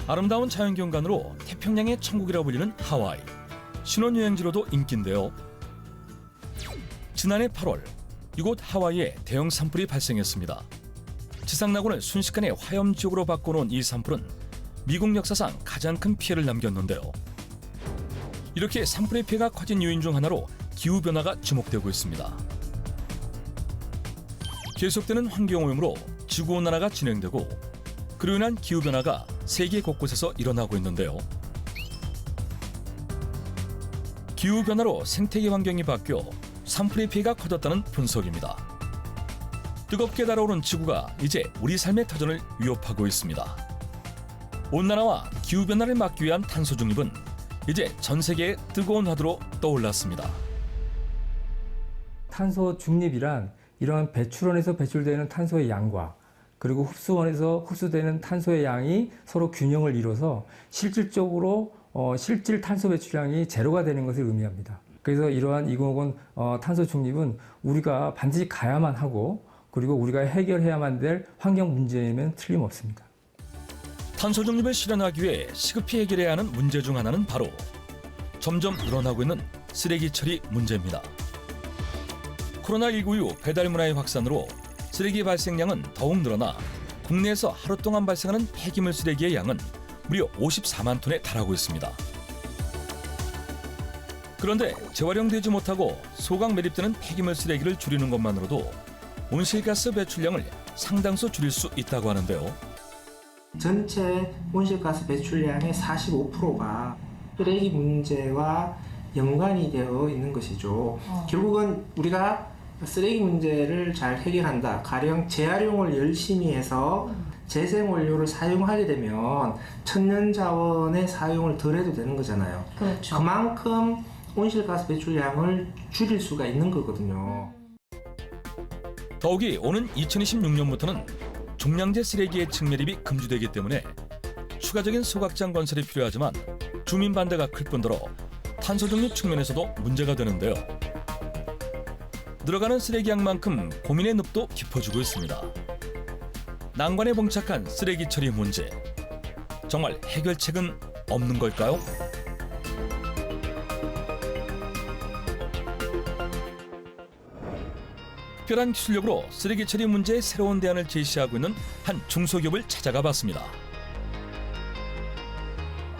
아름다운 자연경관으로 태평양의 천국이라고 불리는 하와이. 신혼여행지로도 인기인데요. 지난해 8월 이곳 하와이에 대형 산불이 발생했습니다. 지상낙원을 순식간에 화염지옥으로 바꿔놓은 이 산불은 미국 역사상 가장 큰 피해를 남겼는데요. 이렇게 산불의 피해가 커진 요인 중 하나로 기후변화가 지목되고 있습니다. 계속되는 환경오염으로 지구온난화가 진행되고 그로 인한 기후변화가 세계 곳곳에서 일어나고 있는데요. 기후변화로 생태계 환경이 바뀌어 산불의 피해가 커졌다는 분석입니다. 뜨겁게 달아오른 지구가 이제 우리 삶의 터전을 위협하고 있습니다. 온난화와 기후변화를 막기 위한 탄소 중립은 이제 전 세계의 뜨거운 화두로 떠올랐습니다. 탄소 중립이란 이런 배출원에서 배출되는 탄소의 양과 그리고 흡수원에서 흡수되는 탄소의 양이 서로 균형을 이뤄서 실질적으로 실질 탄소 배출량이 제로가 되는 것을 의미합니다. 그래서 이러한 2050 탄소 중립은 우리가 반드시 가야만 하고 그리고 우리가 해결해야만 될 환경 문제임은 틀림없습니다. 탄소 중립을 실현하기 위해 시급히 해결해야 하는 문제 중 하나는 바로 점점 늘어나고 있는 쓰레기 처리 문제입니다. 코로나19 이후 배달 문화의 확산으로 쓰레기 발생량은 더욱 늘어나 국내에서 하루 동안 발생하는 폐기물 쓰레기의 양은 무려 54만 톤에 달하고 있습니다. 그런데 재활용되지 못하고 소각 매립되는 폐기물 쓰레기를 줄이는 것만으로도 온실가스 배출량을 상당수 줄일 수 있다고 하는데요. 전체 온실가스 배출량의 45%가 쓰레기 문제와 연관이 되어 있는 것이죠. 결국은 우리가 쓰레기 문제를 잘 해결한다. 가령 재활용을 열심히 해서 재생원료를 사용하게 되면 천연자원의 사용을 덜 해도 되는 거잖아요. 그렇죠. 그만큼 온실가스 배출량을 줄일 수가 있는 거거든요. 더욱이 오는 2026년부터는 종량제 쓰레기의 측매립이 금지되기 때문에 추가적인 소각장 건설이 필요하지만 주민 반대가 클 뿐더러 탄소 중립 측면에서도 문제가 되는데요. 늘어가는 쓰레기 양만큼 고민의 늪도 깊어지고 있습니다. 난관에 봉착한 쓰레기 처리 문제. 정말 해결책은 없는 걸까요? 특별한 기술력으로 쓰레기 처리 문제에 새로운 대안을 제시하고 있는 한 중소기업을 찾아가 봤습니다.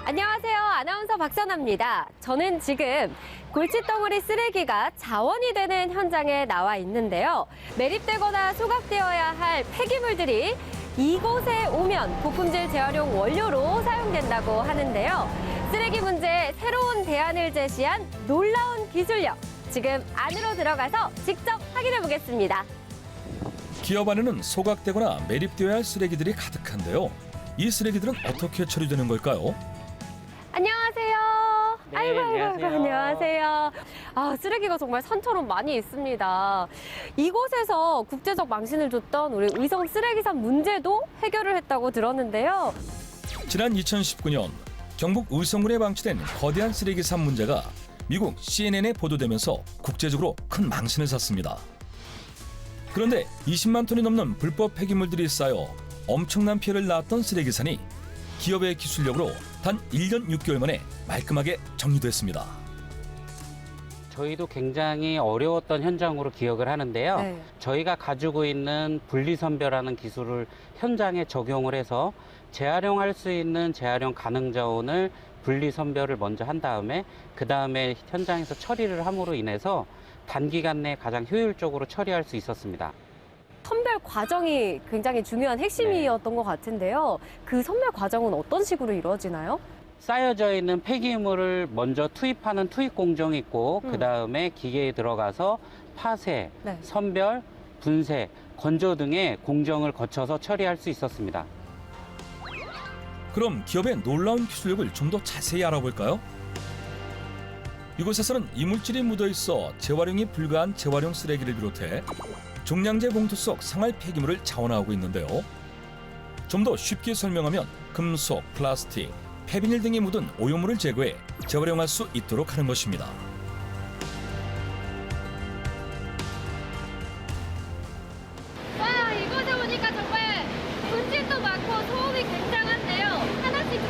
안녕하세요. 아나운서 박선아입니다. 저는 지금 골칫덩어리 쓰레기가 자원이 되는 현장에 나와 있는데요. 매립되거나 소각되어야 할 폐기물들이 이곳에 오면 고품질 재활용 원료로 사용된다고 하는데요. 쓰레기 문제에 새로운 대안을 제시한 놀라운 기술력. 지금 안으로 들어가서 직접 확인해 보겠습니다. 기업 안에는 소각되거나 매립되어야 할 쓰레기들이 가득한데요. 이 쓰레기들은 어떻게 처리되는 걸까요? 안녕하세요. 네, 아이고, 안녕하세요. 안녕하세요. 아, 쓰레기가 정말 산처럼 많이 있습니다. 이곳에서 국제적 망신을 줬던 우리 의성 쓰레기산 문제도 해결을 했다고 들었는데요. 지난 2019년 경북 의성군에 방치된 거대한 쓰레기산 문제가 미국 CNN에 보도되면서 국제적으로 큰 망신을 샀습니다. 그런데 20만 톤이 넘는 불법 폐기물들이 쌓여 엄청난 피해를 낳았던 쓰레기산이 기업의 기술력으로 단 1년 6개월 만에 말끔하게 정리됐습니다. 저희도 굉장히 어려웠던 현장으로 기억을 하는데요. 네. 저희가 가지고 있는 분리선별하는 기술을 현장에 적용을 해서 재활용할 수 있는 재활용 가능 자원을 분리선별을 먼저 한 다음에 그 다음에 현장에서 처리를 함으로 인해서 단기간 내에 가장 효율적으로 처리할 수 있었습니다. 선별 과정이 굉장히 중요한 핵심이었던 것 같은데요. 그 선별 과정은 어떤 식으로 이루어지나요? 쌓여져 있는 폐기물을 먼저 투입하는 투입 공정이 있고 그 다음에 기계에 들어가서 파쇄, 네. 선별, 분쇄, 건조 등의 공정을 거쳐서 처리할 수 있었습니다. 그럼 기업의 놀라운 기술력을 좀 더 자세히 알아볼까요? 이곳에서는 이물질이 묻어있어 재활용이 불가한 재활용 쓰레기를 비롯해 종량제 봉투 속 생활 폐기물을 자원하고 있는데요. 좀 더 쉽게 설명하면 금속, 플라스틱, 폐비닐 등이 묻은 오염물을 제거해 재활용할 수 있도록 하는 것입니다. 와, 이곳에 오니까 정말 분진도 많고 소음이 굉장한데요. 하나씩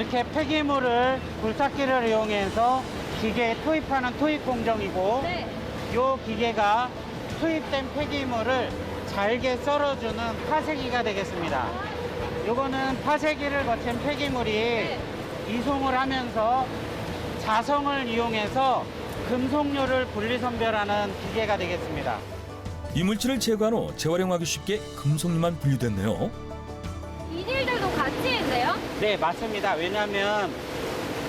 이렇게 폐기물을 굴삭기를 이용해서 기계에 투입하는 투입 공정이고 네. 이 기계가 투입된 폐기물을 잘게 썰어주는 파쇄기가 되겠습니다. 요거는 파쇄기를 거친 폐기물이 이송을 하면서 자성을 이용해서 금속류를 분리선별하는 기계가 되겠습니다. 이물질을 제거한 후 재활용하기 쉽게 금속류만 분리됐네요. 비닐들도 같이 있네요. 네, 맞습니다. 왜냐하면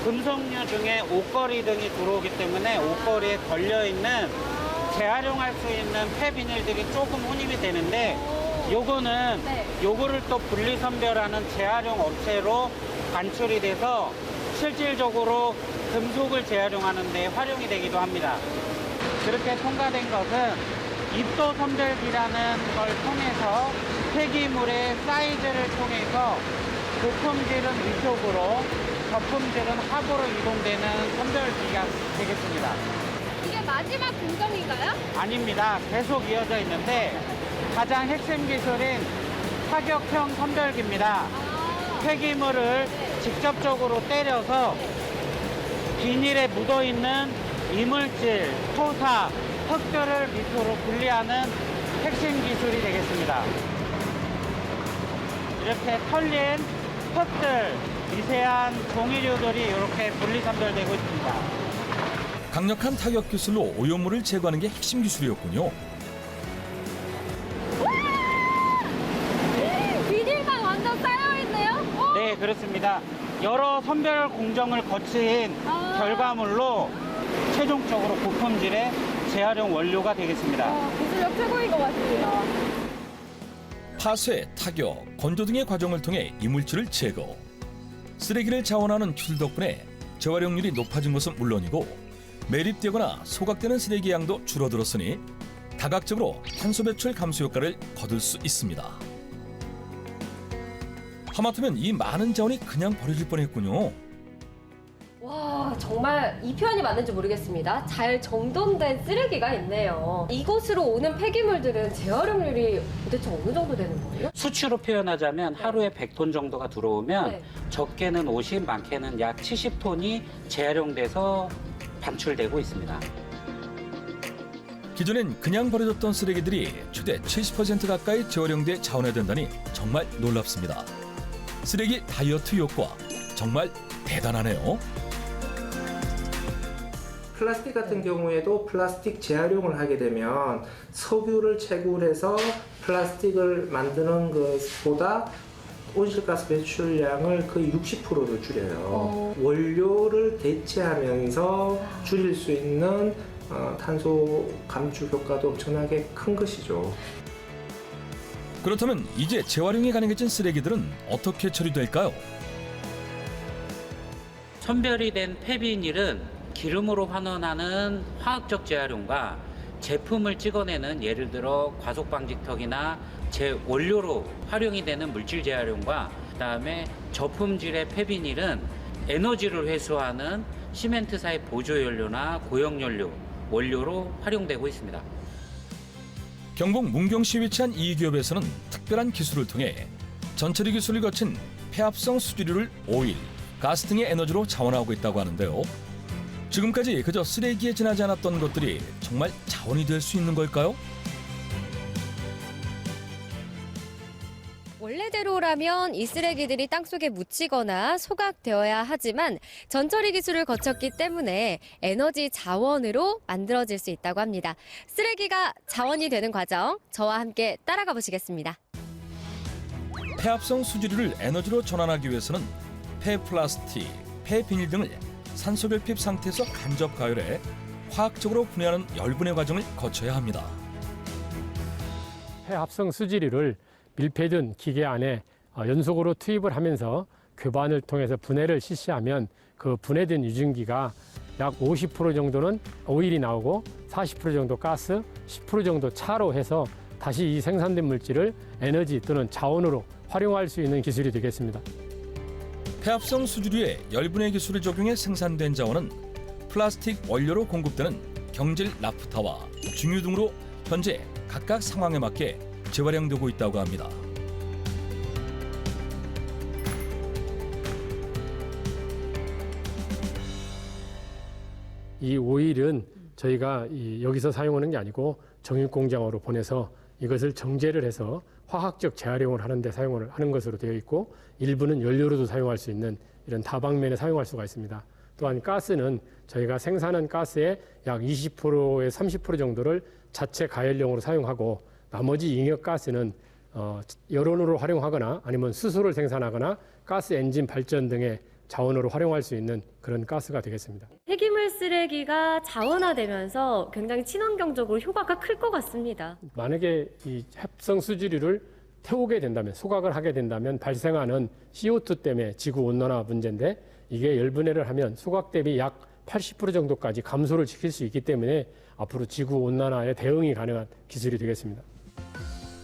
금속류 중에 옷걸이 등이 들어오기 때문에 옷걸이에 걸려있는 재활용할 수 있는 폐비닐들이 조금 혼입이 되는데 요거는 네. 요거를 또 분리선별하는 재활용 업체로 반출이 돼서 실질적으로 금속을 재활용하는 데 활용이 되기도 합니다. 그렇게 통과된 것은 입도 선별기라는 걸 통해서 폐기물의 사이즈를 통해서 고품질은 위쪽으로, 저품질은 하부로 이동되는 선별기가 되겠습니다. 이게 마지막 공정인가요? 아닙니다. 계속 이어져 있는데 가장 핵심 기술인 타격형 선별기입니다. 폐기물을 직접적으로 때려서 비닐에 묻어있는 이물질, 토사, 흙들을 밑으로 분리하는 핵심 기술이 되겠습니다. 이렇게 털린 흙들, 미세한 종이류들이 이렇게 분리선별되고 있습니다. 강력한 타격 기술로 오염물을 제거하는 게 핵심 기술이었군요. 비닐만 완전 쌓여있네요. 네, 그렇습니다. 여러 선별 공정을 거친 결과물로 최종적으로 고품질의 재활용 원료가 되겠습니다. 기술력 최고인 것 같습니다. 파쇄, 타격, 건조 등의 과정을 통해 이물질을 제거. 쓰레기를 자원하는 기술 덕분에 재활용률이 높아진 것은 물론이고 매립되거나 소각되는 쓰레기 양도 줄어들었으니 다각적으로 탄소 배출 감소 효과를 거둘 수 있습니다. 하마터면 이 많은 자원이 그냥 버려질 뻔했군요. 와, 정말 이 표현이 맞는지 모르겠습니다. 잘 정돈된 쓰레기가 있네요. 이곳으로 오는 폐기물들은 재활용률이 도대체 어느 정도 되는 거예요? 수치로 표현하자면 하루에 100톤 정도가 들어오면 네. 적게는 50, 많게는 약 70톤이 재활용돼서 반출되고 있습니다. 기존엔 그냥 버려졌던 쓰레기들이 최대 70% 가까이 재활용돼 자원화된다니 정말 놀랍습니다. 쓰레기 다이어트 효과 정말 대단하네요. 플라스틱 같은 경우에도 플라스틱 재활용을 하게 되면 석유를 채굴해서 플라스틱을 만드는 것보다 온실가스 배출량을 거의 60%를 줄여요. 원료를 대체하면서 줄일 수 있는 탄소 감축 효과도 엄청나게 큰 것이죠. 그렇다면 이제 재활용이 가능해진 쓰레기들은 어떻게 처리될까요? 선별이 된 폐비닐은 기름으로 환원하는 화학적 재활용과 제품을 찍어내는 예를 들어 과속방지턱이나 제원료로 활용이 되는 물질 재활용과 그다음에 저품질의 폐비닐은 에너지를 회수하는 시멘트사의 보조연료나 고형연료, 원료로 활용되고 있습니다. 경북 문경시에 위치한 이 기업에서는 특별한 기술을 통해 전처리 기술을 거친 폐합성 수지류를 오일, 가스 등의 에너지로 자원하고 있다고 하는데요. 지금까지 그저 쓰레기에 지나지 않았던 것들이 정말 자원이 될 수 있는 걸까요? 원래대로라면 이 쓰레기들이 땅속에 묻히거나 소각되어야 하지만 전처리 기술을 거쳤기 때문에 에너지 자원으로 만들어질 수 있다고 합니다. 쓰레기가 자원이 되는 과정, 저와 함께 따라가 보시겠습니다. 폐합성 수지류를 에너지로 전환하기 위해서는 폐플라스틱, 폐비닐 등을 산소결핍 상태에서 간접 가열해 화학적으로 분해하는 열분해 과정을 거쳐야 합니다. 폐합성 수지류를 밀폐된 기계 안에 연속으로 투입을 하면서 교반을 통해서 분해를 실시하면 그 분해된 유증기가 약 50% 정도는 오일이 나오고 40% 정도 가스, 10% 정도 차로 해서 다시 이 생산된 물질을 에너지 또는 자원으로 활용할 수 있는 기술이 되겠습니다. 폐합성 수지류에 열분해 기술을 적용해 생산된 자원은 플라스틱 원료로 공급되는 경질 나프타와 중유 등으로 현재 각각 상황에 맞게 재활용되고 있다고 합니다. 이 오일은 저희가 여기서 사용하는 게 아니고 정육공장으로 보내서 이것을 정제를 해서 화학적 재활용을 하는 데 사용을 하는 것으로 되어 있고 일부는 연료로도 사용할 수 있는 이런 다방면에 사용할 수가 있습니다. 또한 가스는 저희가 생산한 가스의 약 20%에서 30% 정도를 자체 가열용으로 사용하고 나머지 잉여 가스는 여론으로 활용하거나 아니면 수소를 생산하거나 가스 엔진 발전 등의 자원으로 활용할 수 있는 그런 가스가 되겠습니다. 폐기물 쓰레기가 자원화되면서 굉장히 친환경적으로 효과가 클 것 같습니다. 만약에 이 합성 수지류를 태우게 된다면, 소각을 하게 된다면 발생하는 CO2 때문에 지구 온난화 문제인데 이게 열분해를 하면 소각 대비 약 80% 정도까지 감소를 시킬 수 있기 때문에 앞으로 지구 온난화에 대응이 가능한 기술이 되겠습니다.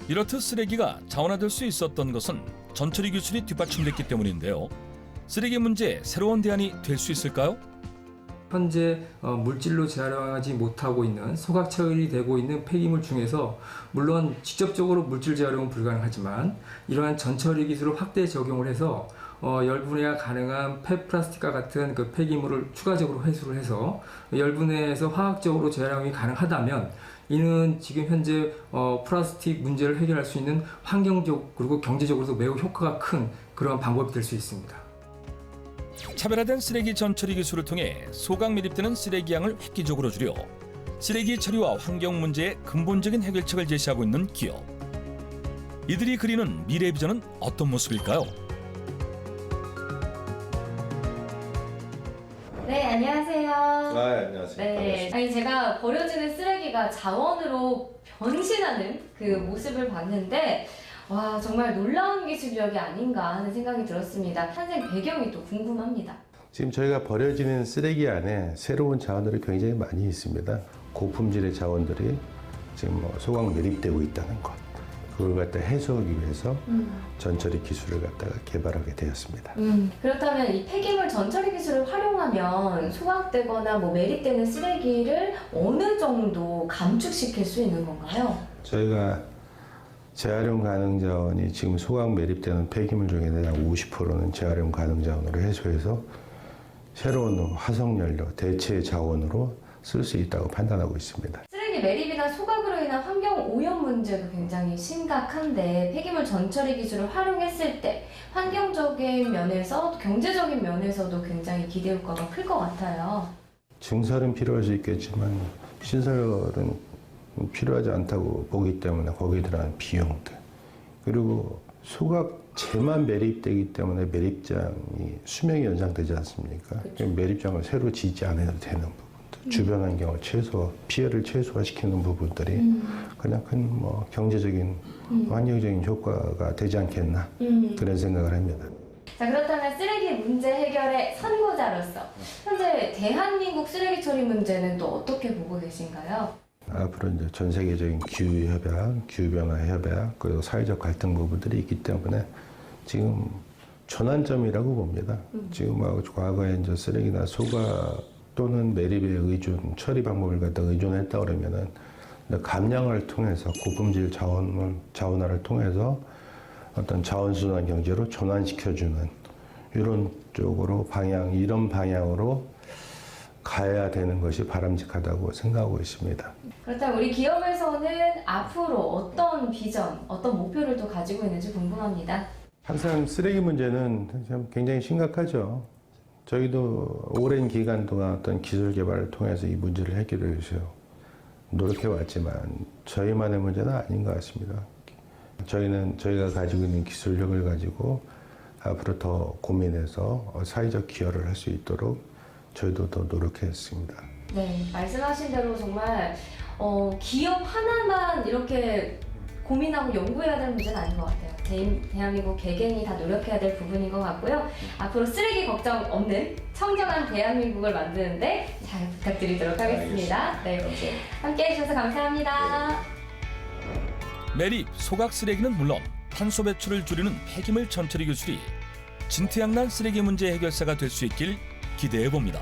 이렇듯 쓰레기가 자원화될 수 있었던 것은 전처리 기술이 뒷받침됐기 때문인데요. 쓰레기 문제에 새로운 대안이 될 수 있을까요? 현재 물질로 재활용하지 못하고 있는 소각 처리되고 있는 폐기물 중에서 물론 직접적으로 물질 재활용은 불가능하지만 이러한 전처리 기술을 확대 적용을 해서 열분해가 가능한 폐플라스틱과 같은 그 폐기물을 추가적으로 회수를 해서 열분해에서 화학적으로 재활용이 가능하다면 이는 지금 현재 플라스틱 문제를 해결할 수 있는 환경적 그리고 경제적으로도 매우 효과가 큰 그런 방법이 될 수 있습니다. 차별화된 쓰레기 전처리 기술을 통해 소각 매립되는 쓰레기 양을 획기적으로 줄여 쓰레기 처리와 환경 문제의 근본적인 해결책을 제시하고 있는 기업. 이들이 그리는 미래 비전은 어떤 모습일까요? 네, 안녕하세요. 안녕하세요. 네, 아니 제가 버려지는 쓰레기가 자원으로 변신하는 그 모습을 봤는데 와 정말 놀라운 기술력이 아닌가 하는 생각이 들었습니다. 탄생 배경이 또 궁금합니다. 지금 저희가 버려지는 쓰레기 안에 새로운 자원들이 굉장히 많이 있습니다. 고품질의 자원들이 지금 소각 매립되고 있다는 것. 그걸 갖다 해소하기 위해서 전처리 기술을 갖다가 개발하게 되었습니다. 그렇다면 이 폐기물 전처리 기술을 활용하면 소각되거나 매립되는 쓰레기를 어느 정도 감축시킬 수 있는 건가요? 저희가 재활용 가능 자원이 지금 소각 매립되는 폐기물 중에 약 50%는 재활용 가능 자원으로 해소해서 새로운 화석연료, 대체 자원으로 쓸 수 있다고 판단하고 있습니다. 쓰레기 매립이나 소각으로 인한 환경 오염 문제도 굉장히 심각한데 폐기물 전처리 기술을 활용했을 때 환경적인 면에서 경제적인 면에서도 굉장히 기대 효과가 클 것 같아요. 증설은 필요할 수 있겠지만 신설은 필요하지 않다고 보기 때문에 거기에 들어가는 비용들 그리고 소각재만 매립되기 때문에 매립장이 수명이 연장되지 않습니까? 매립장을 새로 짓지 않아도 되는 부분들 주변 환경을 피해를 최소화시키는 부분들이 가장 큰 경제적인 환경적인 효과가 되지 않겠나 그런 생각을 합니다. 자, 그렇다면 쓰레기 문제 해결의 선구자로서 현재 대한민국 쓰레기 처리 문제는 또 어떻게 보고 계신가요? 앞으로 이제 전 세계적인 기후협약, 기후변화협약, 그리고 사회적 갈등 부분들이 있기 때문에 지금 전환점이라고 봅니다. 지금 과거에 이제 쓰레기나 소각 또는 매립에 처리 방법을 갖다 의존했다 그러면은 감량을 통해서 고품질 자원화를 통해서 어떤 자원순환 경제로 전환시켜주는 이런 쪽으로 이런 방향으로 가야 되는 것이 바람직하다고 생각하고 있습니다. 그렇다면 우리 기업에서는 앞으로 어떤 비전, 어떤 목표를 또 가지고 있는지 궁금합니다. 항상 쓰레기 문제는 참 굉장히 심각하죠. 저희도 오랜 기간 동안 어떤 기술 개발을 통해서 이 문제를 해결해 주세요. 노력해 왔지만 저희만의 문제는 아닌 것 같습니다. 저희가 가지고 있는 기술력을 가지고 앞으로 더 고민해서 사회적 기여를 할 수 있도록 저희도 더 노력했습니다. 네, 말씀하신 대로 정말 기업 하나만 이렇게 고민하고 연구해야 될 문제는 아닌 것 같아요. 대한민국 개개인이 다 노력해야 될 부분인 것 같고요. 앞으로 쓰레기 걱정 없는 청정한 대한민국을 만드는데 잘 부탁드리도록 하겠습니다. 네, 함께해 주셔서 감사합니다. 매립, 소각 쓰레기는 물론 탄소 배출을 줄이는 폐기물 전처리 기술이 진퇴양난 쓰레기 문제 해결사가 될 수 있길 기대해 봅니다.